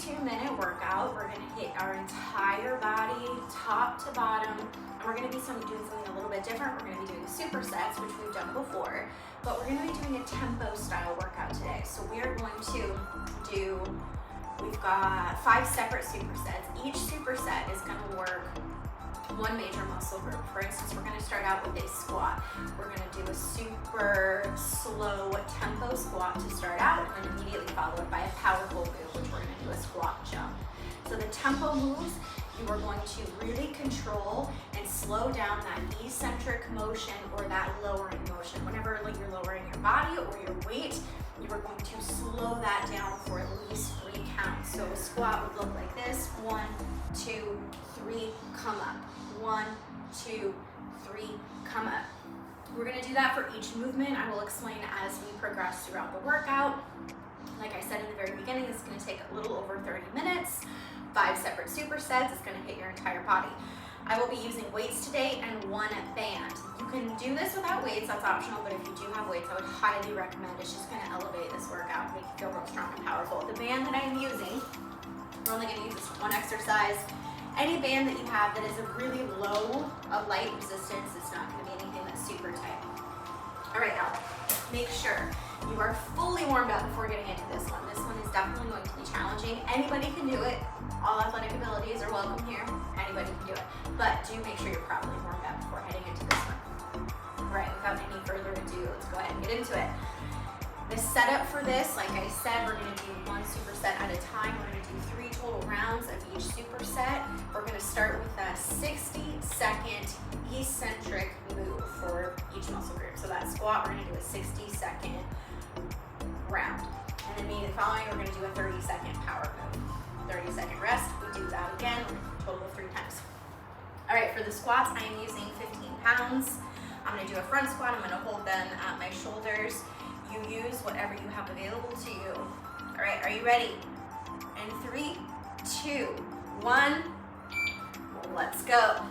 2-minute workout. We're gonna hit our entire body, top to bottom, and we're gonna be doing something a little bit different. We're gonna be doing supersets, which we've done before, but we're gonna be doing a tempo style workout today. So we are going to do, we've got 5 separate supersets. Each superset is gonna work one major muscle group. For instance, we're gonna start out with a squat. We're gonna do a super slow tempo squat to start out, and then immediately followed by a powerful move, which we're gonna do a squat jump. So the tempo moves, you are going to really control and slow down that eccentric motion or that lowering motion. Whenever you're lowering your body or your weight, you are going to slow that down for at least 3 counts. So a squat would look like this: 1, 2, 3, come up. 1, 2, 3, come up. We're gonna do that for each movement. I will explain as we progress throughout the workout. Like I said in the very beginning, this is gonna take a little over 30 minutes. 5 separate supersets. It's gonna hit your entire body. I will be using weights today and 1 band. You can do this without weights, that's optional, but if you do have weights, I would highly recommend. It's just gonna elevate this workout, make you feel real strong and powerful. The band that I'm using, we're only gonna use this for 1 exercise. Any band that you have that is a really low of light resistance, it's not gonna be anything that's super tight. All right, now, make sure you are fully warmed up before getting into this one. This one is definitely going to be challenging. Anybody can do it. All athletic abilities are welcome here. Anybody can do it. But do make sure you're properly warmed up before heading into this one. All right, without any further ado, let's go ahead and get into it. The setup for this, like I said, we're gonna do 1 superset at a time. We're gonna do 3 total rounds of each superset. We're gonna start with a 60-second eccentric move for each muscle group. So that squat, we're gonna do a 60-second round. And then immediately following, we're gonna do a 30-second power move. 30-second rest, we do that again, total of 3 times. All right, for the squats, I am using 15 pounds. I'm gonna do a front squat. I'm gonna hold them at my shoulders. You use whatever you have available to you. All right, are you ready? In 3, 2, 1, let's go.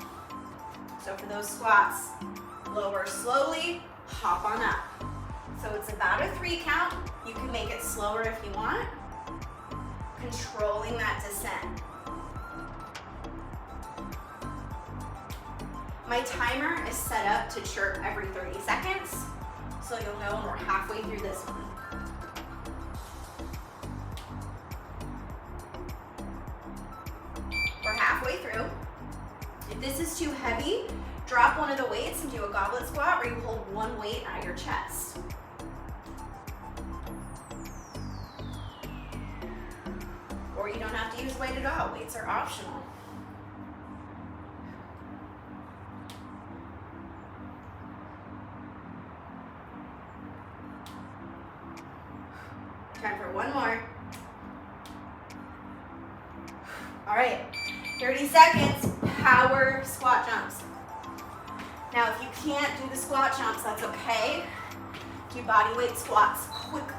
So for those squats, lower slowly, hop on up. So it's about a 3 count. You can make it slower if you want. Controlling that descent. My timer is set up to chirp every 30 seconds. So you'll know when we're halfway through this one. We're halfway through. If this is too heavy, drop one of the weights and do a goblet squat where you hold 1 weight at your chest. Or you don't have to use weight at all. Weights are optional. Time for 1 more. All right, 30 seconds, power squat jumps. Now, if you can't do the squat jumps, that's okay. Do body weight squats quickly.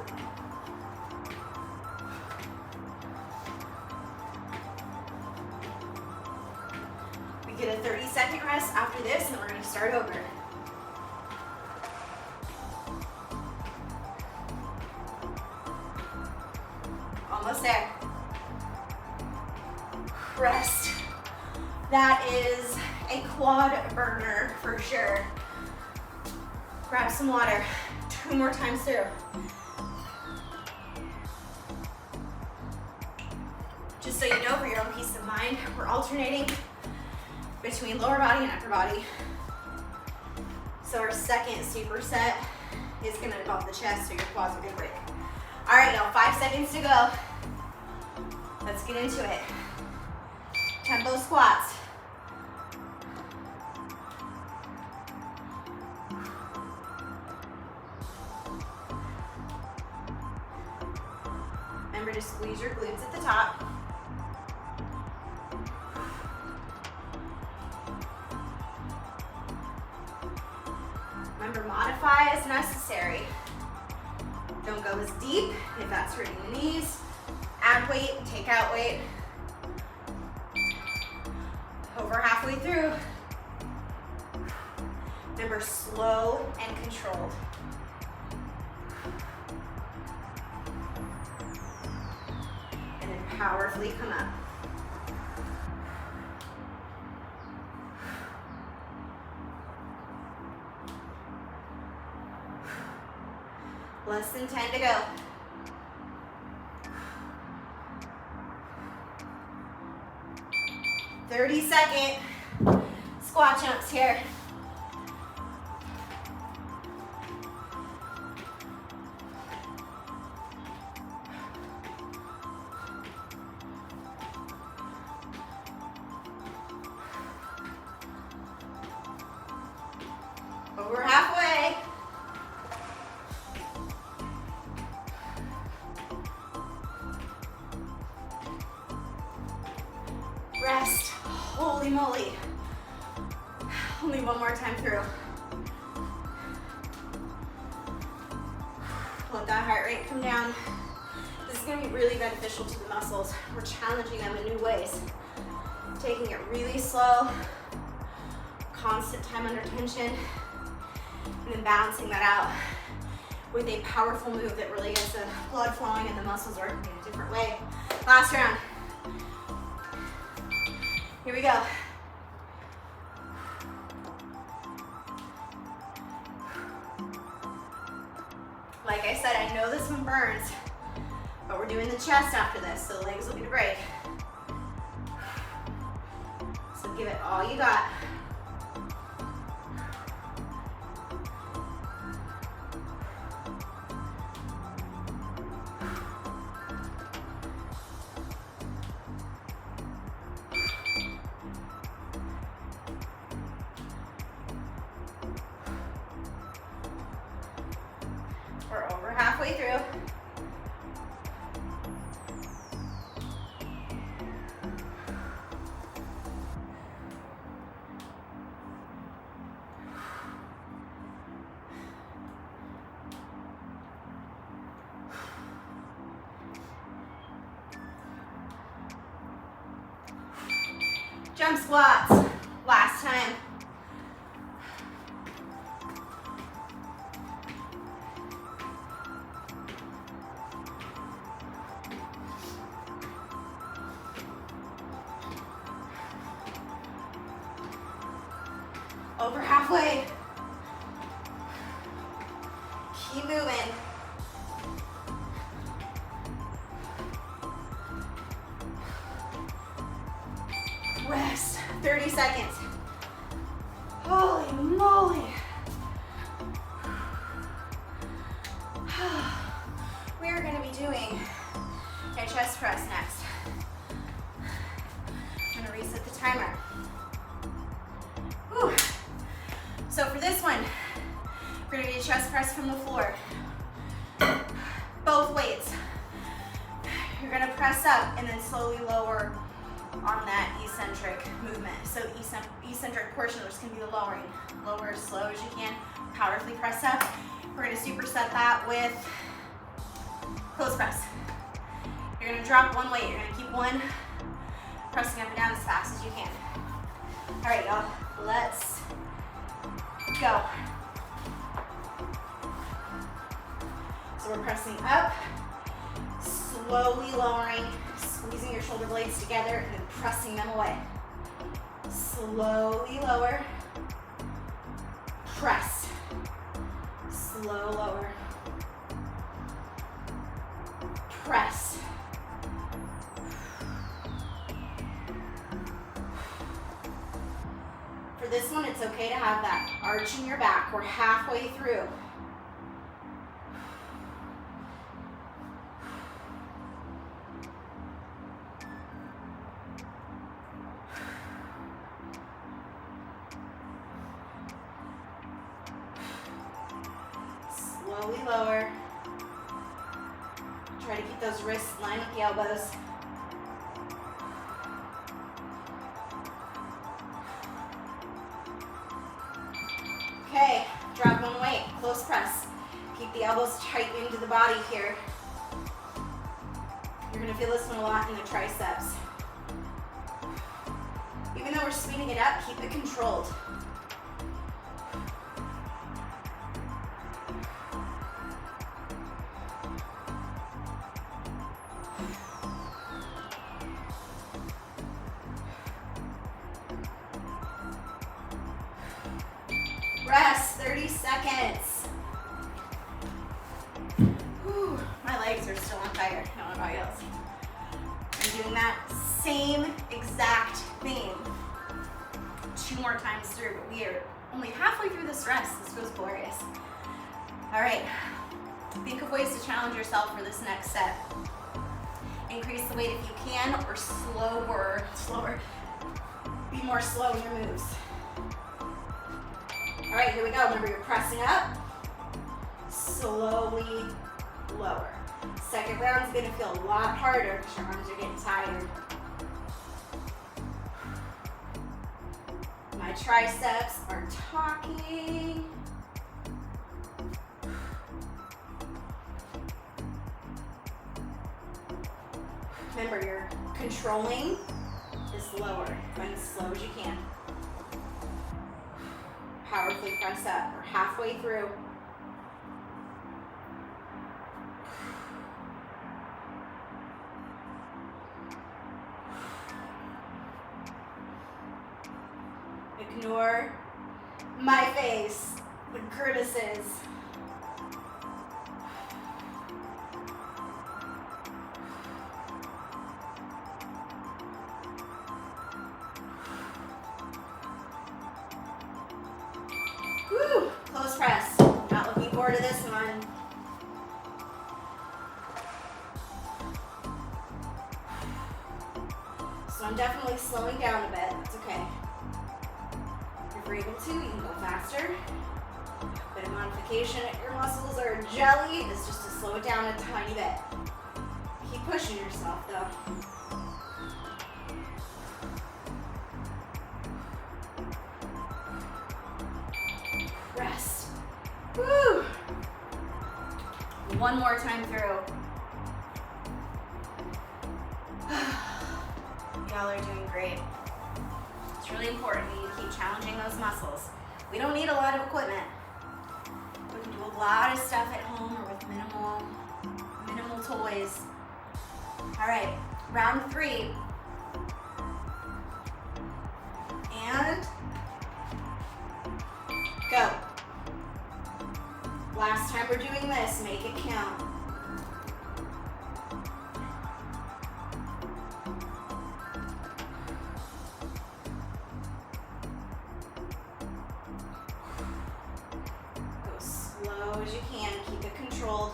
We get a 30-second rest after this, and we're gonna start over. Almost there. Rest. That is a quad burner for sure. Grab some water. 2 more times through. Just so you know, for your own peace of mind, we're alternating between lower body and upper body. So our second superset is gonna involve the chest, so your quads are gonna break. All right, now 5 seconds to go. Let's get into it. Tempo squats. Remember to squeeze your glutes at the top. Remember, modify as necessary. Don't go as deep if that's hurting the knees. Add weight, take out weight. Over halfway through. Remember, slow and controlled. And then powerfully come up. Less than 10 to go. Second squat jumps here. Over halfway. Rest. Holy moly. Only one more time through. Let that heart rate come down. This is going to be really beneficial to the muscles. We're challenging them in new ways. Taking it really slow, constant time under tension, and then balancing that out with a powerful move that really gets the blood flowing and the muscles working in a different way. Last round. Here we go. Like I said, I know this one burns, but we're doing the chest after this, so the legs will be the break. So give it all you got. We're over halfway through. Jump squats, last time. Over halfway. Keep moving. Rest. 30 seconds. Holy moly. We are going to be doing a chest press next. I'm going to reset the timer. Whew. So for this one, we're gonna do a chest press from the floor. Both weights. You're gonna press up and then slowly lower on that eccentric movement. So eccentric portion, which can be the lowering. Lower as slow as you can. Powerfully press up. We're gonna superset that with close press. You're gonna drop one weight. You're gonna keep one pressing up and down as fast as you can. All right, y'all. Let's go. So we're pressing up, slowly lowering, squeezing your shoulder blades together, and then pressing them away. Slowly lower, press, slow lower, press. For this one, it's okay to have that arch in your back. We're halfway through. Slowly lower. Try to keep those wrists in line with the elbows. Okay, drop one weight, close press. Keep the elbows tight into the body here. You're gonna feel this one a lot in the triceps. Even though we're speeding it up, keep it controlled. 30 seconds. Whew, my legs are still on fire. I don't know about else. I'm doing that same exact thing 2 more times through, but we are only halfway through this rest. This feels glorious. All right, think of ways to challenge yourself for this next set. Increase the weight if you can, or slower. Be more slow in your moves. All right, here we go. Remember, you're pressing up, slowly lower. Second round's gonna feel a lot harder because your arms are getting tired. My triceps are talking. Remember, you're controlling this lower, going as slow as you can. Powerfully press up. We're halfway through. Ignore my face, the grimaces. Woo, close press. Not looking forward to this one. So I'm definitely slowing down a bit. That's okay. If you're able to, you can go faster. Bit of modification. Your muscles are jelly. It's just to slow it down a tiny bit. Keep pushing yourself though. Rest. Woo! One more time through. Y'all are doing great. It's really important that you keep challenging those muscles. We don't need a lot of equipment. We can do a lot of stuff at home or with minimal toys. All right, round 3. And go. Last time we're doing this, make it count. Go slow as you can, keep it controlled.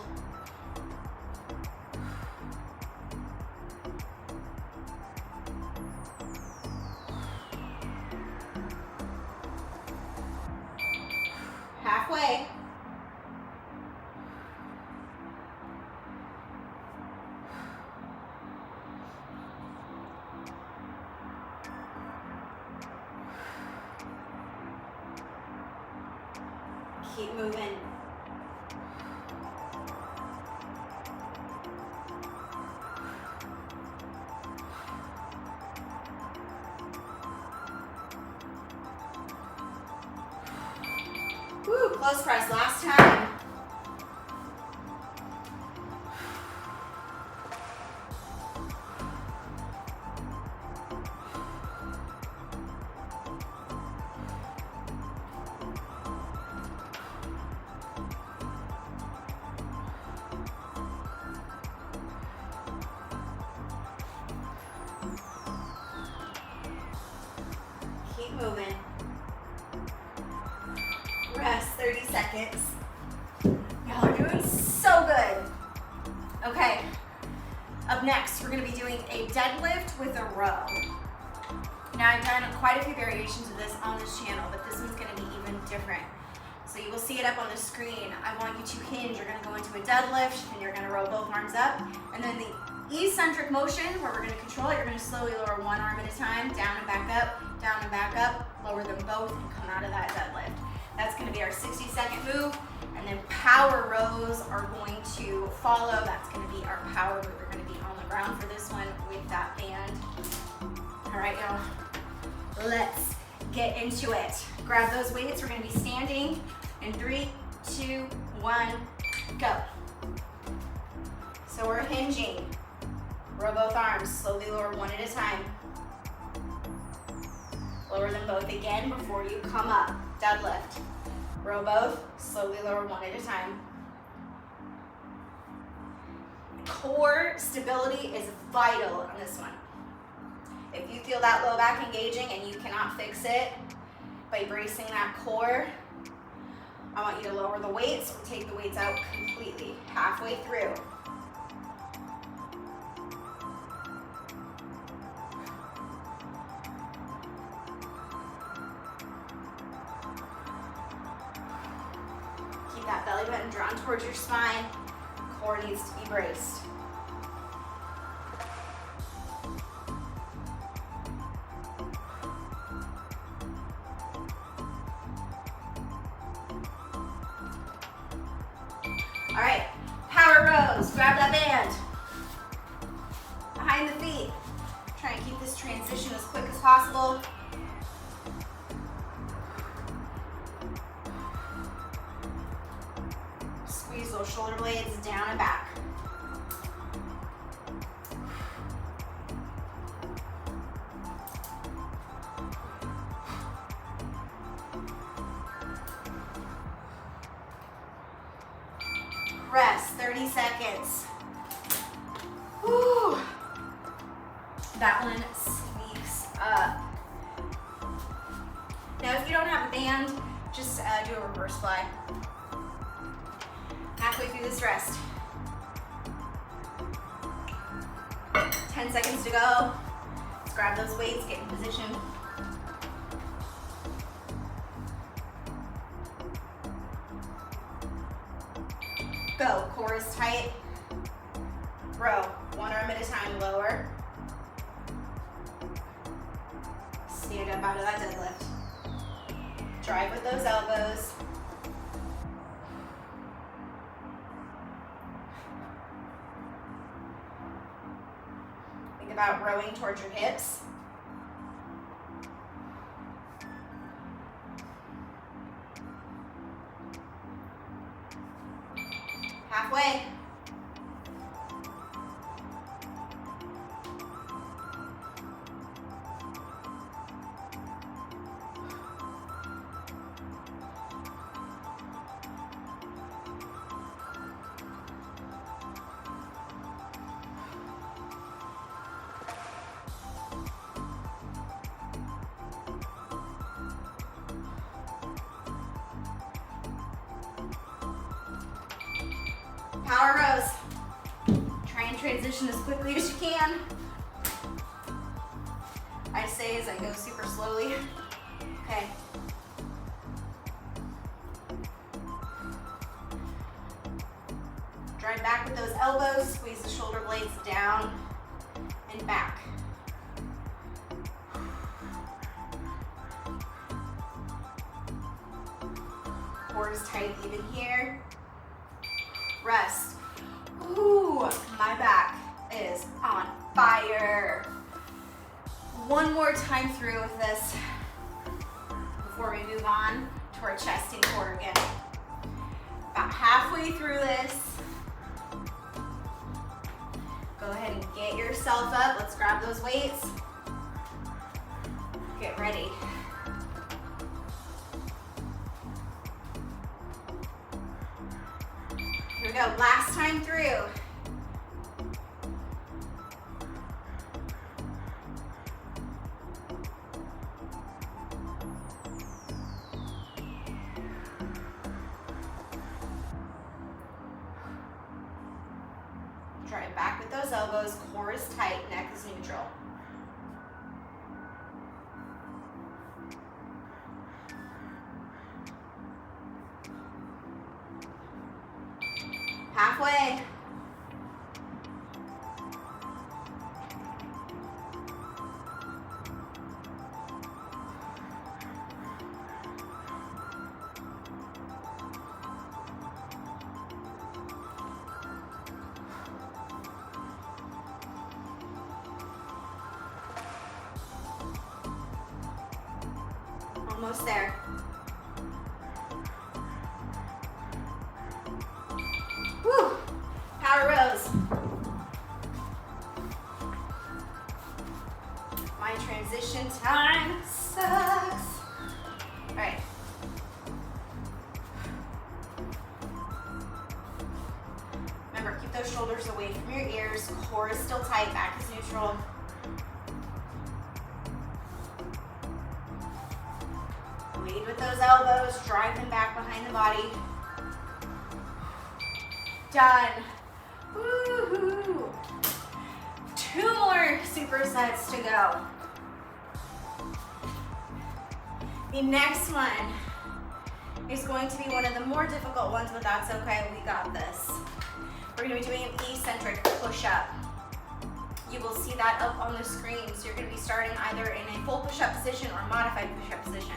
Halfway. Keep moving. Woo, close press, last time. Keep moving. Rest, 30 seconds. Y'all are doing so good. Okay, up next, we're gonna be doing a deadlift with a row. Now, I've done quite a few variations of this on this channel, but this one's gonna be even different. So you will see it up on the screen. I want you to hinge. You're gonna go into a deadlift, and you're gonna row both arms up. And then the eccentric motion, where we're gonna control it, you're gonna slowly lower one arm at a time, down and back up, lower them both, and come out of that deadlift. That's gonna be our 60-second move, and then power rows are going to follow. That's gonna be our power move. We're gonna be on the ground for this one with that band. All right, y'all, let's get into it. Grab those weights. We're gonna be standing in 3, 2, 1, go. So we're hinging. Row both arms, slowly lower one at a time. Lower them both again before you come up. Deadlift. Row both, slowly lower one at a time. Core stability is vital on this one. If you feel that low back engaging and you cannot fix it by bracing that core, I want you to lower the weights or take the weights out completely, halfway through. Keep that belly button drawn towards your spine. Core needs to be braced. All right, power rows. Grab that band. Behind the feet. Try and keep this transition as quick as possible. Squeeze those shoulder blades down and back. Rest, 30 seconds. Whew. That one sneaks up. Now if you don't have a band, just do a reverse fly. Halfway through this rest. 10 seconds to go. Let's grab those weights, get in position. Go, core is tight. Row, one arm at a time, lower. Stand up out of that deadlift. Drive with those elbows. Think about rowing towards your hips. Halfway. Power rows. Try and transition as quickly as you can. I say as I go super slowly. Okay. Drive back with those elbows, squeeze the shoulder blades down and back. Core is tight even here. Rest. Ooh, my back is on fire. One more time through with this before we move on to our chest and core again. About halfway through this. Go ahead and get yourself up. Let's grab those weights. Get ready. Here we go, last time through. Drive back with those elbows, core is tight, neck is neutral. Halfway. Almost there. Whew. those shoulders away from your ears. Core is still tight, back is neutral. Lead with those elbows, drive them back behind the body. Done. Woohoo! 2 more supersets to go. The next one is going to be one of the more difficult ones, but that's okay, we got this. We're gonna be doing an eccentric push-up. You will see that up on the screen, so you're gonna be starting either in a full push-up position or modified push-up position.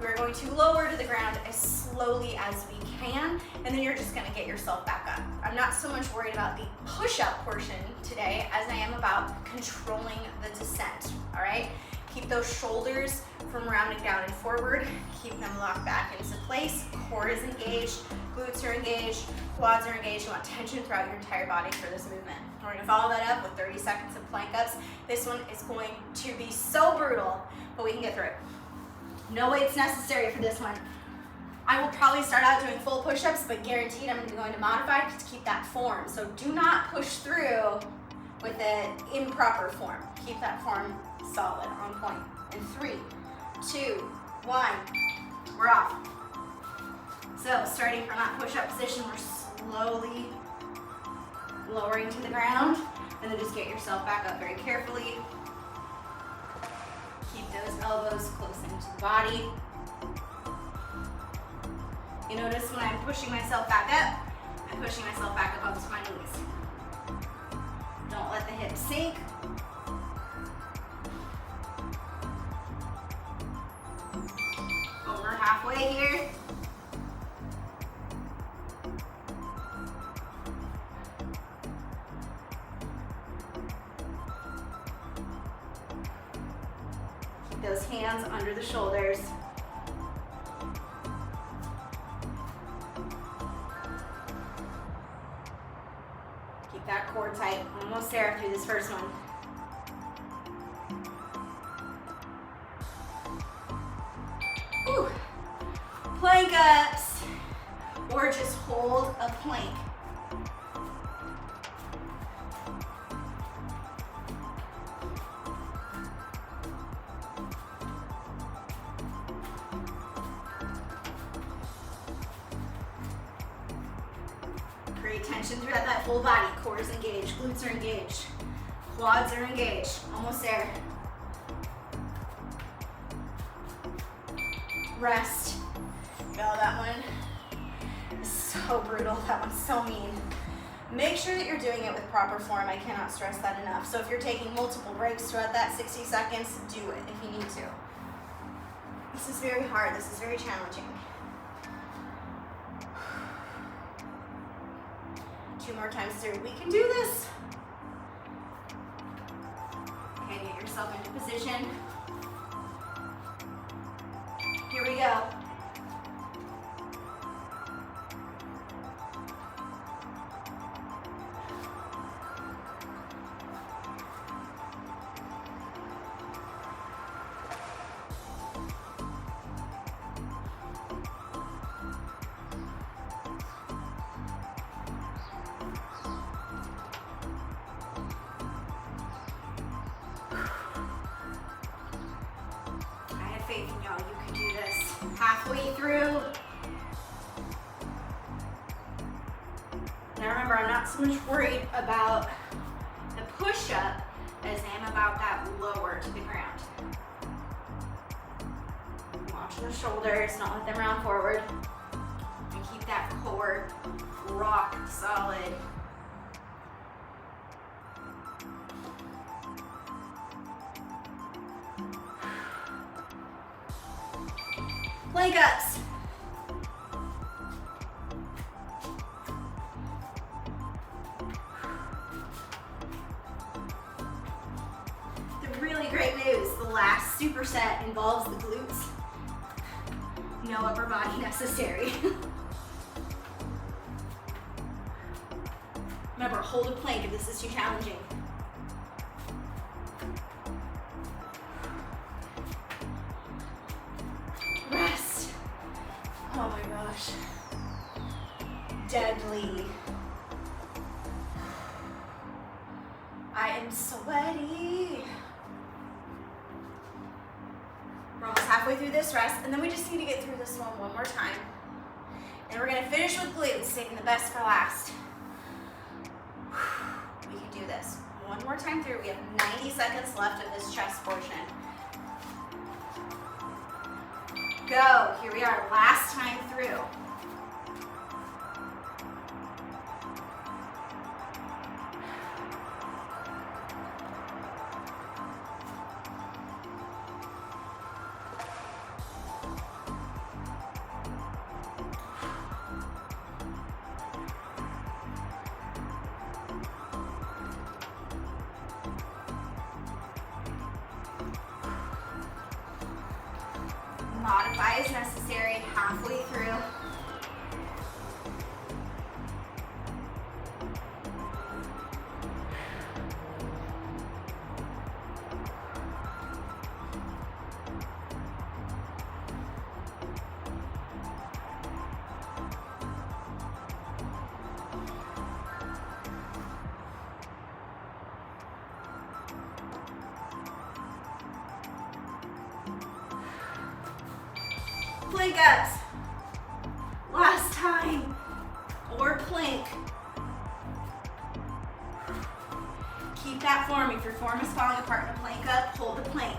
We're going to lower to the ground as slowly as we can, and then you're just gonna get yourself back up. I'm not so much worried about the push-up portion today as I am about controlling the descent, all right? Keep those shoulders from rounding down and forward. Keep them locked back into place. Core is engaged, glutes are engaged, quads are engaged. You want tension throughout your entire body for this movement. We're gonna follow that up with 30 seconds of plank ups. This one is going to be so brutal, but we can get through it. No weights necessary for this one. I will probably start out doing full push-ups, but guaranteed I'm going to modify to keep that form. So do not push through with an improper form. Keep that form solid, on point. In 3, 2, 1, we're off. So starting from that push-up position, we're slowly lowering to the ground, and then just get yourself back up very carefully. Keep those elbows close into the body. You notice when I'm pushing myself back up, I'm pushing myself back up onto my knees. Don't let the hips sink. Over halfway here. Keep those hands under the shoulders. Keep that core tight. Almost there through this first one. Ooh. Plank ups, or just hold a plank. Create tension throughout that whole body. Core is engaged, glutes are engaged, quads are engaged. Almost there. Rest. Oh, that one is so brutal. That one's so mean. Make sure that you're doing it with proper form. I cannot stress that enough. So if you're taking multiple breaks throughout that 60 seconds, do it if you need to. This is very hard. This is very challenging. 2 more times through. We can do this. Okay, get yourself into position. Here we go. Faith in y'all, you can do this. Halfway through. Now remember, I'm not so much worried about the push-up as I am about that lower to the ground. Watch the shoulders, not let them round forward. And keep that core rock solid. Plank ups. The really great news, the last superset involves the glutes. No upper body necessary. Remember, hold a plank if this is too challenging. Rest. Oh my gosh. Deadly. sweaty. We're almost halfway through this rest, and then we just need to get through this one more time. And we're gonna finish with glutes, saving the best for last. We can do this. One more time through. We have 90 seconds left of this chest portion. Go. Here we are, last time through. Modify as necessary, halfway through. Plank ups. Last time. Or plank. Keep that form. If your form is falling apart in a plank up, hold the plank.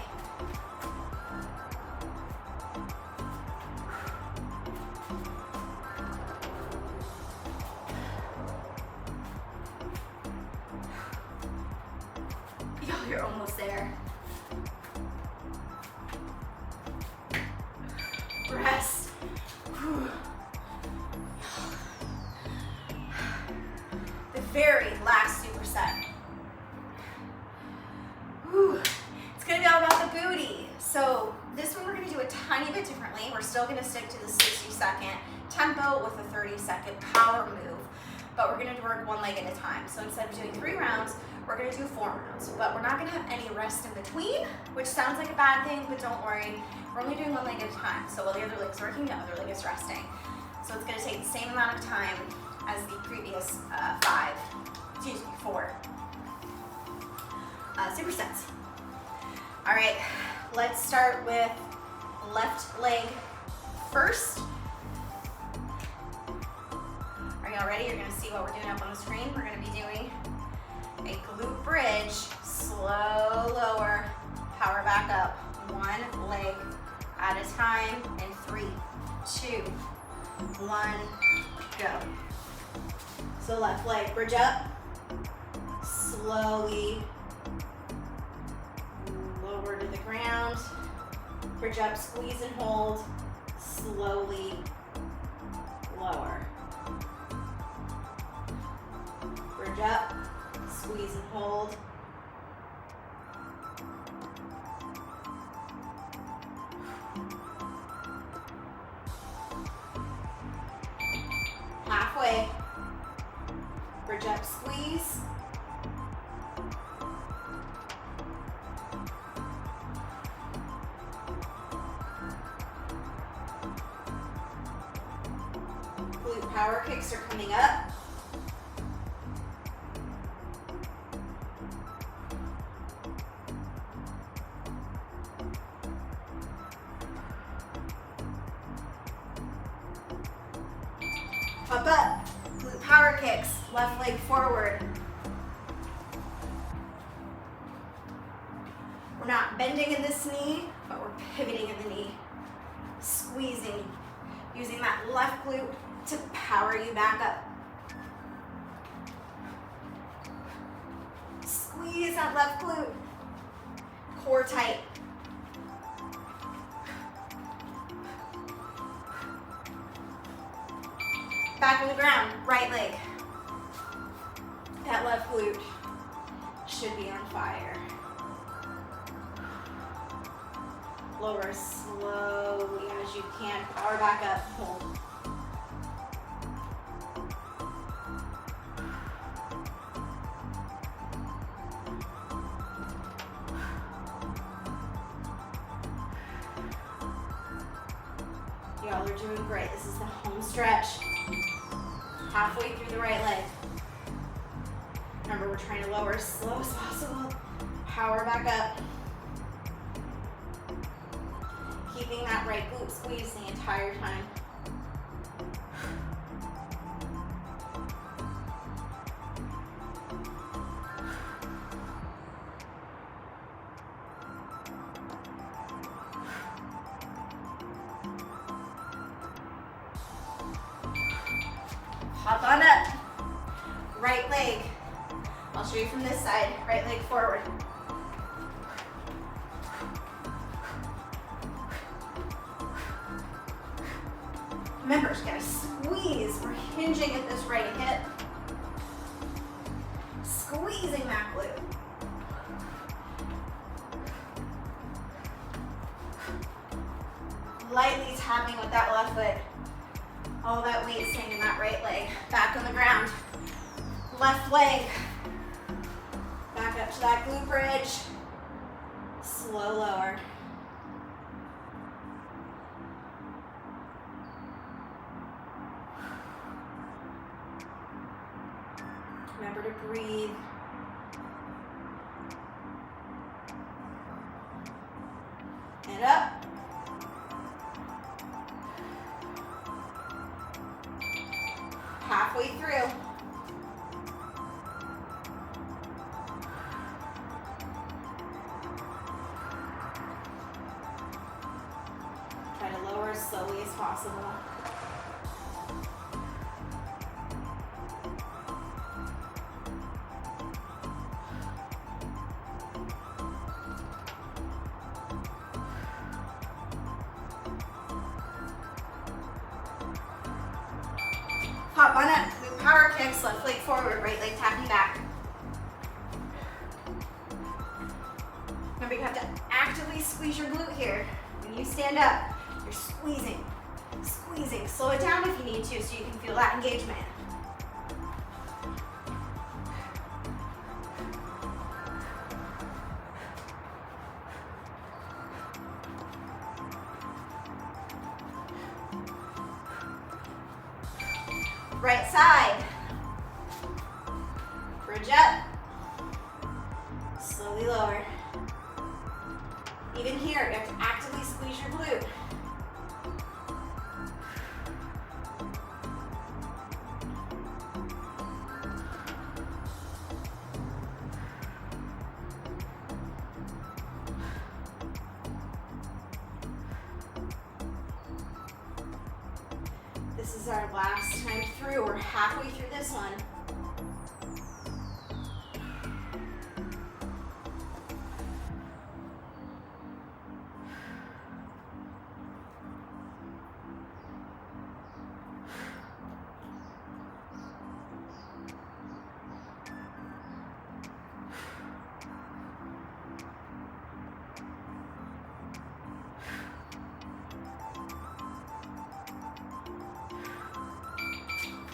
Yo, you're almost there. Rest. The very last superset. It's going to be all about the booty. So this one we're going to do a tiny bit differently. We're still going to stick to the 60-second tempo with a 30-second power move, but we're going to work one leg at a time. So instead of doing 3 rounds, we're going to do 4 rounds, but we're not going to have any rest in between, which sounds like a bad thing, but don't worry. We're only doing one leg at a time. So while the other leg's working, the other leg is resting. So it's going to take the same amount of time as the previous 4 supersets. All right, let's start with left leg first. Are y'all ready? You're going to see what we're doing up on the screen. We're going to be doing a glute bridge, slow lower, power back up, 1 leg at a time, in 3, 2, 1, go. So left leg, bridge up, slowly lower to the ground, bridge up, squeeze and hold, slowly lower. Bridge up, squeeze and hold. Halfway. Bridge up, squeeze. Glute power kicks are coming up. Up, glute power kicks, left leg forward. We're not bending in this knee, but we're pivoting in the knee. Squeezing, using that left glute to power you back up. Squeeze that left glute. Core tight. Back on the ground, right leg. That left glute should be on fire. Lower slowly as you can. Power back up, hold. Y'all are doing great. This is the home stretch. Halfway through the right leg. Remember, we're trying to lower as slow as possible. Power back up. Keeping that right glute squeezed the entire time. Hop on up. Right leg. I'll show you from this side. Right leg forward. Remember, just gotta squeeze. We're hinging at this right hip. Squeezing that glute. Lightly tapping with that left foot. All that weight staying in that right leg. Back on the ground. Left leg. Back up to that glute bridge. Slow lower. Remember to breathe. And up. Halfway through. Try to lower as slowly as possible. Hop on up, glute power kicks, left leg forward, right leg tapping back. Remember, you have to actively squeeze your glute here. When you stand up, you're squeezing, squeezing. Slow it down if you need to so you can feel that engagement. Right side. Bridge up. Slowly lower. Even here, you have to actively squeeze your glute. This is our last time through. We're halfway through this one.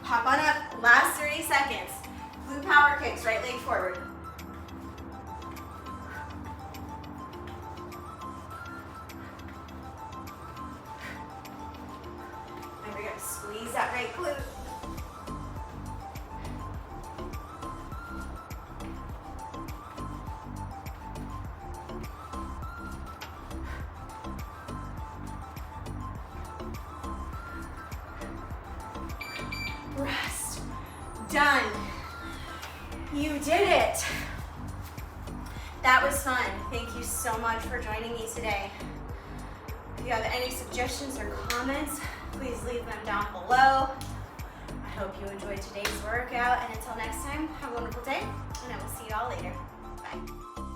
Hop on up, last 30 seconds. Glute power kicks, right leg forward. Remember, you got to squeeze that right glute. Rest. Done. You did it. That was fun. Thank you so much for joining me today. If you have any suggestions or comments, please leave them down below. I hope you enjoyed today's workout, and until next time, have a wonderful day, and I will see you all later. Bye.